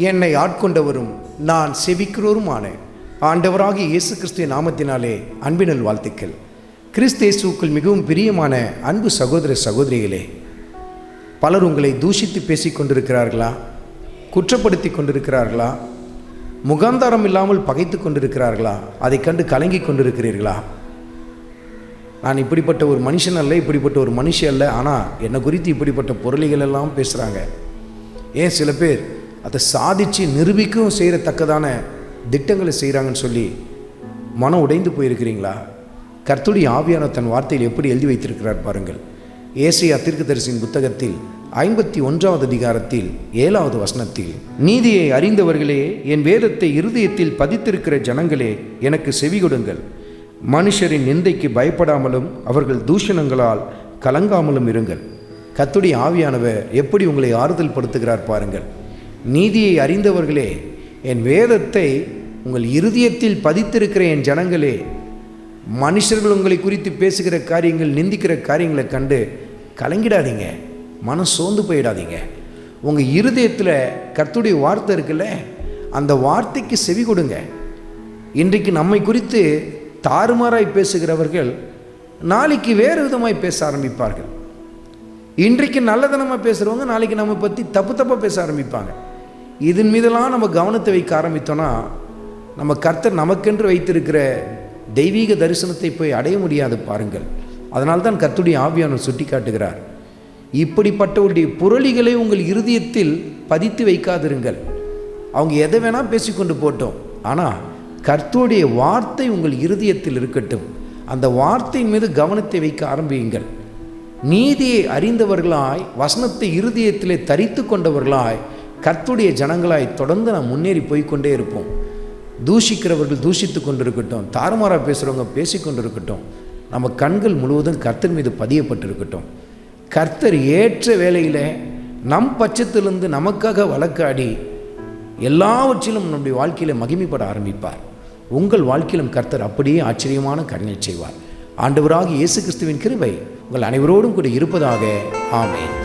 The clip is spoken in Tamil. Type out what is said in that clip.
என்னை ஆட்கொண்டவரும் நான் செவிக்கிறோருமான ஆண்டவராகிய இயேசு கிறிஸ்துவின் நாமத்தினாலே அன்பினல் வாழ்த்துக்கள். கிறிஸ்து இயேசுவுக்குள் மிகவும் பிரியமான அன்பு சகோதர சகோதரிகளே, பலர் உங்களை தூஷித்து பேசிக் கொண்டிருக்கிறார்களா? குற்றப்படுத்தி கொண்டிருக்கிறார்களா? முகாந்தாரம் இல்லாமல் பகைத்து கொண்டிருக்கிறார்களா? அதை கண்டு கலங்கி கொண்டிருக்கிறீர்களா? நான் இப்படிப்பட்ட ஒரு மனுஷன் அல்ல, இப்படிப்பட்ட ஒரு மனுஷன் அல்ல, ஆனால் என்னை குறித்து இப்படிப்பட்ட பொருளிகள் எல்லாம் பேசுகிறாங்க. ஏன் சில பேர் அதை சாதித்து நிரூபிக்கவும் செய்யத்தக்கதான திட்டங்களை செய்கிறாங்கன்னு சொல்லி மனம் உடைந்து போயிருக்கிறீங்களா? கர்த்தருடைய ஆவியான தன் வார்த்தையில் எப்படி எழுதி வைத்திருக்கிறார் பாருங்கள். ஏசாயா தீர்க்கதரிசியின் புத்தகத்தில் 51வது அதிகாரத்தில் 7வது வசனத்தில், நீதியை அறிந்தவர்களே, என் வேதத்தை இருதயத்தில் பதித்திருக்கிற ஜனங்களே, எனக்கு செவி கொடுங்கள். மனுஷரின் நிந்தைக்கு பயப்படாமலும் அவர்கள் தூஷணங்களால் கலங்காமலும் இருங்கள். கர்த்தருடைய ஆவியானவர் எப்படி உங்களை ஆறுதல் படுத்துகிறார் பாருங்கள். நீதியை அறிந்தவர்களே, என் வேதத்தை உங்கள் இருதயத்தில் பதித்திருக்கிற என் ஜனங்களே, மனுஷர்கள் உங்களை குறித்து பேசுகிற காரியங்கள், நிந்திக்கிற காரியங்களை கண்டு கலங்கிடாதீங்க, மனம் சோர்ந்து போயிடாதீங்க. உங்கள் இருதயத்தில் கர்த்தருடைய வார்த்தை இருக்குல்ல, அந்த வார்த்தைக்கு செவி கொடுங்க. இன்றைக்கு நம்மை குறித்து தாறுமாறாய் பேசுகிறவர்கள் நாளைக்கு வேறு விதமாய் பேச ஆரம்பிப்பார்கள். இன்றைக்கு நல்லதனமாக பேசுகிறவங்க நாளைக்கு நம்ம பற்றி தப்பாக பேச ஆரம்பிப்பாங்க. இதன் மீதெல்லாம் நம்ம கவனத்தை வைக்க ஆரம்பித்தோன்னா நம்ம கர்த்தர் நமக்கென்று வைத்திருக்கிற தெய்வீக தரிசனத்தை போய் அடைய முடியாது பாருங்கள். அதனால்தான் கர்த்தருடைய ஆவியானவர் சுட்டி காட்டுகிறார், இப்படிப்பட்டவருடைய புரளிகளை உங்கள் இருதயத்தில் பதித்து வைக்காதிருங்கள். அவங்க எதை வேணால் பேசிக்கொண்டு போட்டோம், ஆனால் கர்த்தருடைய வார்த்தை உங்கள் இருதயத்தில் இருக்கட்டும். அந்த வார்த்தையின் மீது கவனத்தை வைக்க ஆரம்பியுங்கள். நீதியை அறிந்தவர்களாய், வசனத்தை இருதயத்திலே தரித்து கொண்டவர்களாய், கர்த்தருடைய ஜனங்களாய் தொடர்ந்து நாம் முன்னேறி போய்கொண்டே இருப்போம். தூஷிக்கிறவர்கள் தூஷித்து கொண்டிருக்கட்டும், தாறுமாறாக பேசுகிறவங்க பேசிக்கொண்டிருக்கட்டும், நம்ம கண்கள் முழுவதும் கர்த்தர் மீது பதியப்பட்டிருக்கட்டும். கர்த்தர் ஏற்ற வேளையில் நம் பட்சத்திலிருந்து நமக்காக வழக்காடி எல்லாவற்றிலும் நம்முடைய வாழ்க்கையில் மகிமைப்பட ஆரம்பிப்பார். உங்கள் வாழ்க்கையிலும் கர்த்தர் அப்படியே ஆச்சரியமான காரியங்களை செய்வார். ஆண்டவராகிய இயேசு கிறிஸ்துவின் கிருபை உங்கள் அனைவரோடும் கூட இருப்பதாக. ஆமென்.